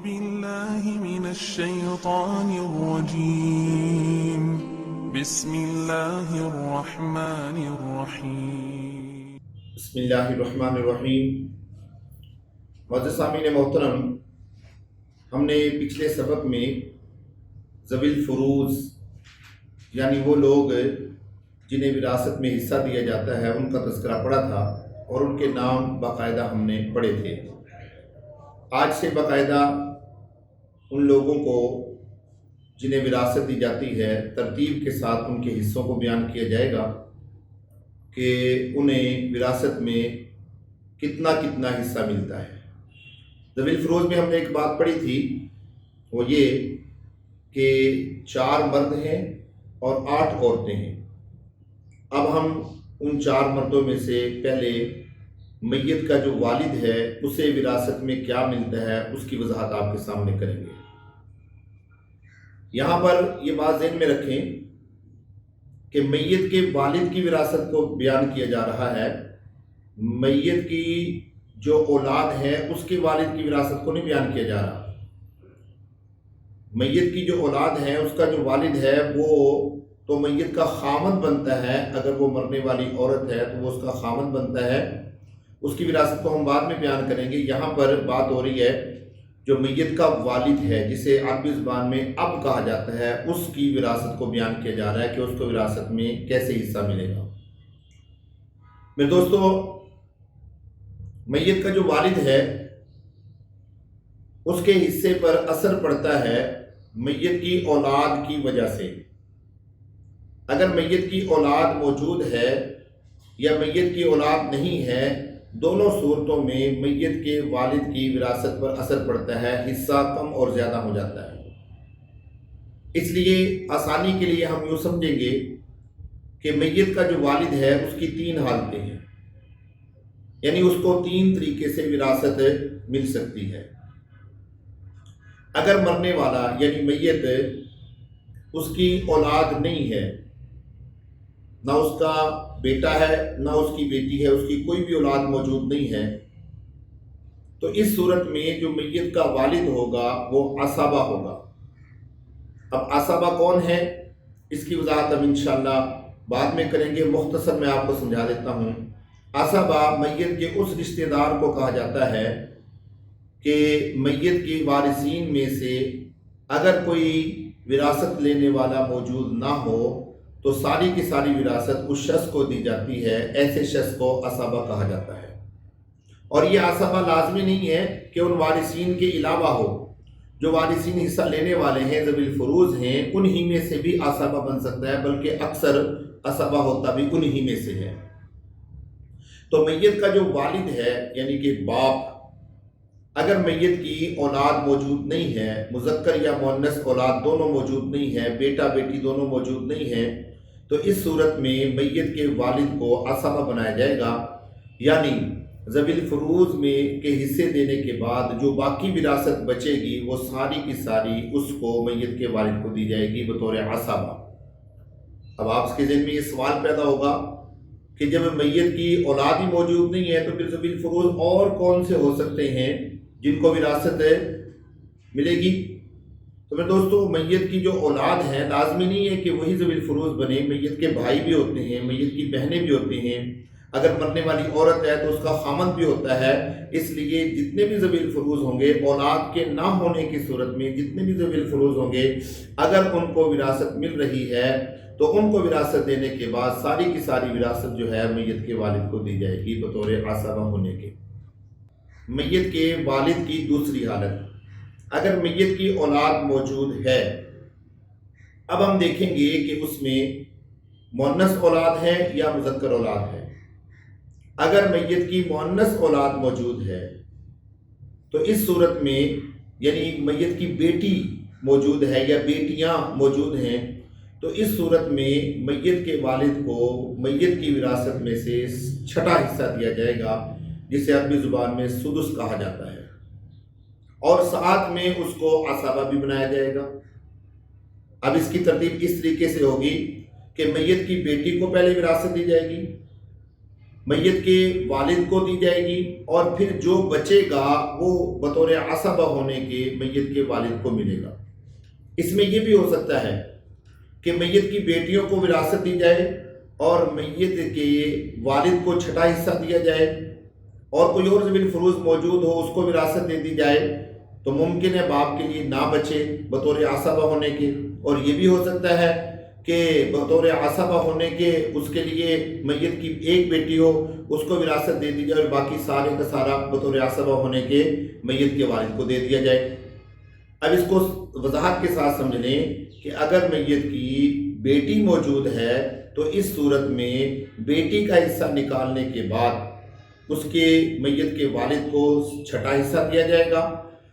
بالله من الشيطان الرجيم بسم الله الرحمن الرحيم بسم اللہ الرحمن الرحیم۔ معزز سامعین محترم، ہم نے پچھلے سبق میں ذوی الفروض یعنی وہ لوگ جنہیں وراثت میں حصہ دیا جاتا ہے ان کا تذکرہ پڑھا تھا اور ان کے نام باقاعدہ ہم نے پڑھے تھے۔ آج سے باقاعدہ ان لوگوں کو جنہیں وراثت دی جاتی ہے ترتیب کے ساتھ ان کے حصوں کو بیان کیا جائے گا کہ انہیں وراثت میں کتنا کتنا حصہ ملتا ہے۔ ذوی الفروض میں ہم نے ایک بات پڑھی تھی، وہ یہ کہ 4 مرد ہیں اور 8 عورتیں ہیں۔ اب ہم ان 4 مردوں میں سے پہلے میت کا جو والد ہے اسے وراثت میں کیا ملتا ہے اس کی وضاحت آپ کے سامنے کریں گے۔ یہاں پر یہ بات ذہن میں رکھیں کہ میت کے والد کی وراثت کو بیان کیا جا رہا ہے، میت کی جو اولاد ہے اس کے والد کی وراثت کو نہیں بیان کیا جا رہا۔ میت کی جو اولاد ہے اس کا جو والد ہے وہ تو میت کا خامند بنتا ہے، اگر وہ مرنے والی عورت ہے تو وہ اس کا خامند بنتا ہے، اس کی وراثت کو ہم بعد میں بیان کریں گے۔ یہاں پر بات ہو رہی ہے جو میت کا والد ہے جسے عربی زبان میں اب کہا جاتا ہے، اس کی وراثت کو بیان کیا جا رہا ہے کہ اس کو وراثت میں کیسے حصہ ملے گا۔ میرے دوستو، میت کا جو والد ہے اس کے حصے پر اثر پڑتا ہے میت کی اولاد کی وجہ سے۔ اگر میت کی اولاد موجود ہے یا میت کی اولاد نہیں ہے، دونوں صورتوں میں میت کے والد کی وراثت پر اثر پڑتا ہے، حصہ کم اور زیادہ ہو جاتا ہے۔ اس لیے آسانی کے لیے ہم یوں سمجھیں گے کہ میت کا جو والد ہے اس کی 3 حالتیں ہیں، یعنی اس کو 3 طریقے سے وراثت مل سکتی ہے۔ اگر مرنے والا یعنی میت اس کی اولاد نہیں ہے، نہ اس کا بیٹا ہے نہ اس کی بیٹی ہے، اس کی کوئی بھی اولاد موجود نہیں ہے، تو اس صورت میں جو میت کا والد ہوگا وہ عصبہ ہوگا۔ اب عصبہ کون ہے اس کی وضاحت ہم انشاءاللہ بعد میں کریں گے، مختصر میں آپ کو سمجھا دیتا ہوں۔ عصبہ میت کے اس رشتہ دار کو کہا جاتا ہے کہ میت کے وارثین میں سے اگر کوئی وراثت لینے والا موجود نہ ہو تو ساری کی ساری وراثت اس شخص کو دی جاتی ہے، ایسے شخص کو عصبہ کہا جاتا ہے۔ اور یہ عصبہ لازمی نہیں ہے کہ ان وارثین کے علاوہ ہو، جو وارثین حصہ لینے والے ہیں ذوی الفروض ہیں انہی میں سے بھی عصبہ بن سکتا ہے، بلکہ اکثر عصبہ ہوتا بھی انہی میں سے ہے۔ تو میت کا جو والد ہے یعنی کہ باپ، اگر میت کی اولاد موجود نہیں ہے، مذکر یا مؤنث اولاد دونوں موجود نہیں ہے، بیٹا بیٹی دونوں موجود نہیں ہیں، تو اس صورت میں میت کے والد کو عصبہ بنایا جائے گا، یعنی ذوی الفروض میں کے حصے دینے کے بعد جو باقی وراثت بچے گی وہ ساری کی ساری اس کو میت کے والد کو دی جائے گی بطور عصبہ۔ اب آپ کے ذہن میں یہ سوال پیدا ہوگا کہ جب میت کی اولاد ہی موجود نہیں ہے تو پھر ذوی الفروض اور کون سے ہو سکتے ہیں جن کو وراثت ملے گی؟ تو میرے دوستو، میت کی جو اولاد ہے لازمی نہیں ہے کہ وہی ذوی الفروض بنے، میت کے بھائی بھی ہوتے ہیں، میت کی بہنیں بھی ہوتی ہیں، اگر مرنے والی عورت ہے تو اس کا خامند بھی ہوتا ہے۔ اس لیے جتنے بھی ذوی الفروض ہوں گے اولاد کے نہ ہونے کی صورت میں، جتنے بھی ذوی الفروض ہوں گے اگر ان کو وراثت مل رہی ہے تو ان کو وراثت دینے کے بعد ساری کی ساری وراثت جو ہے میت کے والد کو دی جائے گی بطور عصبہ ہونے کے۔ میت کے والد کی دوسری حالت، اگر میت کی اولاد موجود ہے، اب ہم دیکھیں گے کہ اس میں مؤنث اولاد ہے یا مذکر اولاد ہے۔ اگر میت کی مؤنث اولاد موجود ہے تو اس صورت میں یعنی میت کی بیٹی موجود ہے یا بیٹیاں موجود ہیں تو اس صورت میں میت کے والد کو میت کی وراثت میں سے 6واں حصہ دیا جائے گا، جسے عربی زبان میں سدس کہا جاتا ہے، اور ساتھ میں اس کو عصبہ بھی بنایا جائے گا۔ اب اس کی ترتیب اس طریقے سے ہوگی کہ میت کی بیٹی کو پہلے وراثت دی جائے گی، میت کے والد کو دی جائے گی، اور پھر جو بچے گا وہ بطور عصبہ ہونے کے میت کے والد کو ملے گا۔ اس میں یہ بھی ہو سکتا ہے کہ میت کی بیٹیوں کو وراثت دی جائے اور میت کے والد کو چھٹا حصہ دیا جائے، اور کوئی اور ذوی الفروض موجود ہو اس کو وراثت دے دی جائے، تو ممکن ہے باپ کے لیے نہ بچے بطور عصبہ ہونے کے۔ اور یہ بھی ہو سکتا ہے کہ بطور عصبہ ہونے کے اس کے لیے میت کی ایک بیٹی ہو، اس کو وراثت دے دی جائے، اور باقی سارے کا سارا بطور عصبہ ہونے کے میت کے والد کو دے دیا جائے۔ اب اس کو وضاحت کے ساتھ سمجھ لیں کہ اگر میت کی بیٹی موجود ہے تو اس صورت میں بیٹی کا حصہ نکالنے کے بعد اس کے میت کے والد کو چھٹا حصہ دیا جائے گا،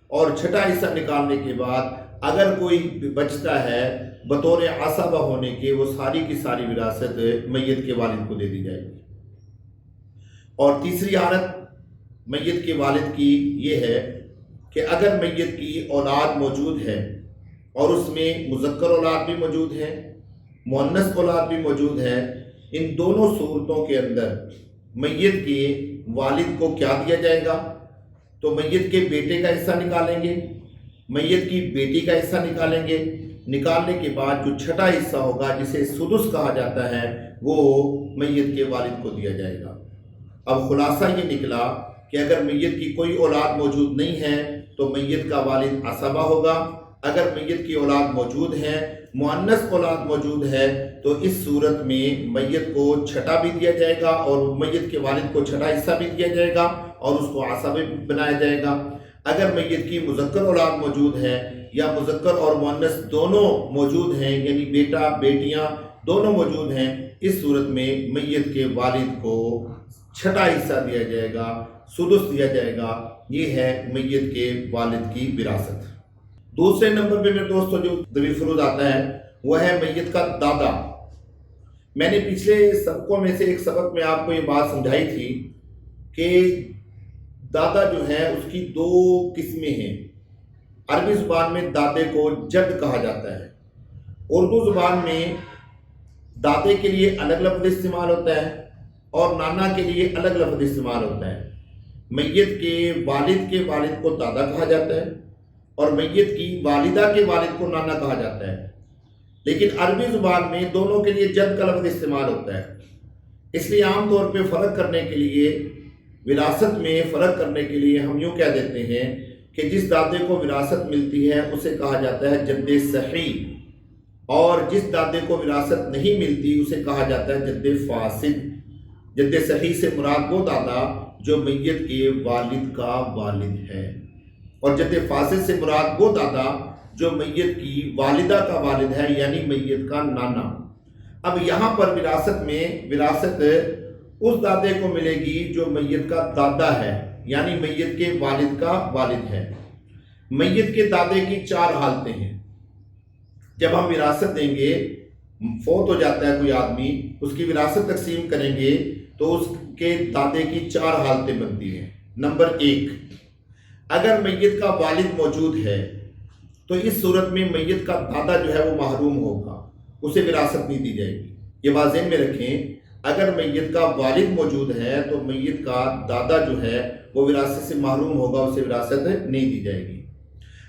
اور چھٹا حصہ نکالنے کے بعد اگر کوئی بچتا ہے بطور عصبہ ہونے کے، وہ ساری کی ساری وراثت میت کے والد کو دے دی جائے گی۔ اور تیسری حالت میت کے والد کی یہ ہے کہ اگر میت کی اولاد موجود ہے اور اس میں مذکر اولاد بھی موجود ہے، مؤنث اولاد بھی موجود ہے، ان دونوں صورتوں کے اندر میت کے والد کو کیا دیا جائے گا؟ تو میت کے بیٹے کا حصہ نکالیں گے، میت کی بیٹی کا حصہ نکالیں گے، نکالنے کے بعد جو چھٹا حصہ ہوگا جسے سدس کہا جاتا ہے وہ میت کے والد کو دیا جائے گا۔ اب خلاصہ یہ نکلا کہ اگر میت کی کوئی اولاد موجود نہیں ہے تو میت کا والد عصبہ ہوگا، اگر میت کی اولاد موجود ہے، مؤنث اولاد موجود ہے، تو اس صورت میں میت کو چھٹا بھی دیا جائے گا اور میت کے والد کو چھٹا حصہ بھی دیا جائے گا اور اس کو عصبہ بھی بنایا جائے گا۔ اگر میت کی مذکر اولاد موجود ہے یا مذکر اور مؤنث دونوں موجود ہیں، یعنی بیٹا بیٹیاں دونوں موجود ہیں، اس صورت میں میت کے والد کو چھٹا حصہ دیا جائے گا، سدس دیا جائے گا۔ یہ ہے میت کے والد کی وراثت۔ دوسرے نمبر پہ میرے دوستوں جو ذوی الفروض آتا ہے وہ ہے میت کا دادا۔ میں نے پچھلے سبقوں میں سے ایک سبق میں آپ کو یہ بات سمجھائی تھی کہ دادا جو ہے اس کی دو قسمیں ہیں۔ عربی زبان میں دادے کو جد کہا جاتا ہے، اردو زبان میں دادے کے لیے الگ لفظ استعمال ہوتا ہے اور نانا کے لیے الگ لفظ استعمال ہوتا ہے۔ میت کے والد کو دادا کہا جاتا ہے اور میت کی والدہ کے والد کو نانا کہا جاتا ہے، لیکن عربی زبان میں دونوں کے لیے جد کا لفظ استعمال ہوتا ہے۔ اس لیے عام طور پہ فرق کرنے کے لیے، وراثت میں فرق کرنے کے لیے ہم یوں کہہ دیتے ہیں کہ جس دادے کو وراثت ملتی ہے اسے کہا جاتا ہے جد صحیح، اور جس دادے کو وراثت نہیں ملتی اسے کہا جاتا ہے جد فاسد۔ جد صحیح سے مراد وہ دادا جو میت کے والد کا والد ہے، اور جد فاسد سے مراد وہ دادا جو میت کی والدہ کا والد ہے، یعنی میت کا نانا۔ اب یہاں پر وراثت اس دادے کو ملے گی جو میت کا دادا ہے، یعنی میت کے والد کا والد ہے۔ میت کے دادے کی 4 حالتیں ہیں۔ جب ہم وراثت دیں گے، فوت ہو جاتا ہے کوئی آدمی، اس کی وراثت تقسیم کریں گے تو اس کے دادے کی 4 حالتیں بنتی ہیں۔ نمبر 1، اگر میت کا والد موجود ہے تو اس صورت میں میت کا دادا جو ہے وہ محروم ہوگا، اسے وراثت نہیں دی جائے گی۔ یہ بات ذہن میں رکھیں، اگر میت کا والد موجود ہے تو میت کا دادا جو ہے وہ وراثت سے محروم ہوگا، اسے وراثت نہیں دی جائے گی۔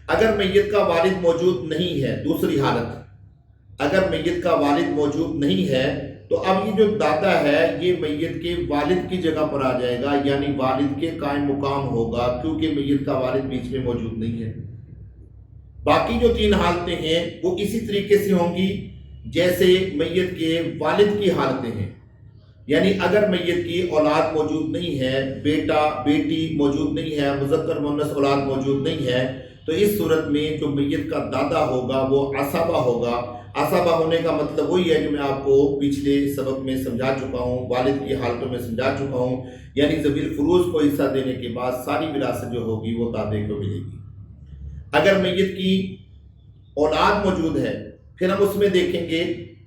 اگر میت کا والد موجود نہیں ہے، دوسری حالت، اگر میت کا والد موجود نہیں ہے تو اب یہ جو دادا ہے یہ میت کے والد کی جگہ پر آ جائے گا، یعنی والد کے قائم مقام ہوگا، کیونکہ میت کا والد بیچ میں موجود نہیں ہے۔ باقی جو 3 حالتیں ہیں وہ اسی طریقے سے ہوں گی جیسے میت کے والد کی حالتیں ہیں، یعنی اگر میت کی اولاد موجود نہیں ہے، بیٹا بیٹی موجود نہیں ہے، مذکر مؤنث اولاد موجود نہیں ہے، تو اس صورت میں جو میت کا دادا ہوگا وہ عصبہ ہوگا۔ عصبہ ہونے کا مطلب وہی ہے جو میں آپ کو پچھلے سبق میں سمجھا چکا ہوں، والد کی حالتوں میں سمجھا چکا ہوں، یعنی ذوی الفروض کو حصہ دینے کے بعد ساری وراثت جو ہوگی وہ دادے کو ملے گی۔ اگر میت کی اولاد موجود ہے، پھر ہم اس میں دیکھیں گے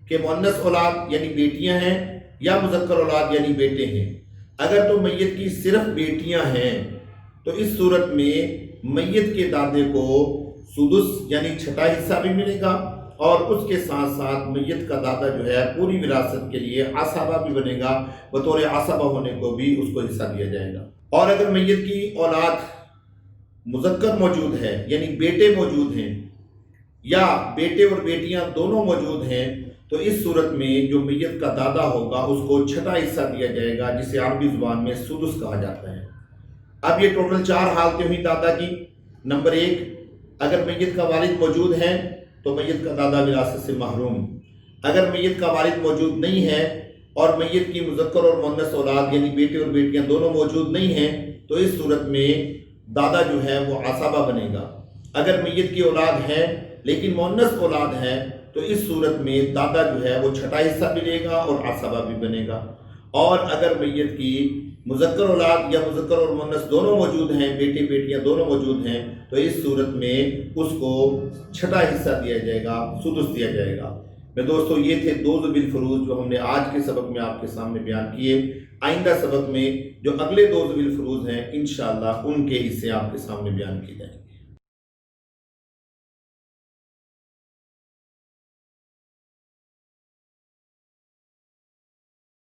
کہ مؤنث اولاد یعنی بیٹیاں ہیں یا مذکر اولاد یعنی بیٹے ہیں۔ اگر تو میت کی صرف بیٹیاں ہیں تو اس صورت میں میت کے دادے کو سدس یعنی چھٹا حصہ بھی ملے گا، اور اس کے ساتھ ساتھ میت کا دادا جو ہے پوری وراثت کے لیے عصبہ بھی بنے گا، بطور عصبہ ہونے کو بھی اس کو حصہ دیا جائے گا۔ اور اگر میت کی اولاد مذکر موجود ہے یعنی بیٹے موجود ہیں یا بیٹے اور بیٹیاں دونوں موجود ہیں تو اس صورت میں جو میت کا دادا ہوگا اس کو چھٹا حصہ دیا جائے گا، جسے عربی زبان میں سدس کہا جاتا ہے۔ اب یہ ٹوٹل 4 حالتیں ہوئی دادا کی۔ نمبر 1، اگر میت کا والد موجود ہے تو میت کا دادا وراثت سے محروم۔ اگر میت کا والد موجود نہیں ہے اور میت کی مذکر اور مؤنث اولاد یعنی بیٹے اور بیٹیاں دونوں موجود نہیں ہیں تو اس صورت میں دادا جو ہے وہ عصبہ بنے گا۔ اگر میت کی اولاد ہے لیکن مؤنث اولاد ہے تو اس صورت میں دادا جو ہے وہ چھٹا حصہ بھی لے گا اور عصبہ بھی بنے گا۔ اور اگر میت کی مذکر اولاد یا مذکر اور مؤنث دونوں موجود ہیں، بیٹے بیٹیاں دونوں موجود ہیں، تو اس صورت میں اس کو چھٹا حصہ دیا جائے گا، سدس دیا جائے گا۔ میں دوستو یہ تھے 2 ذوی الفروض جو ہم نے آج کے سبق میں آپ کے سامنے بیان کیے۔ آئندہ سبق میں جو اگلے 2 ذوی الفروض ہیں انشاءاللہ ان کے حصے آپ کے سامنے بیان کیے جائیں گے۔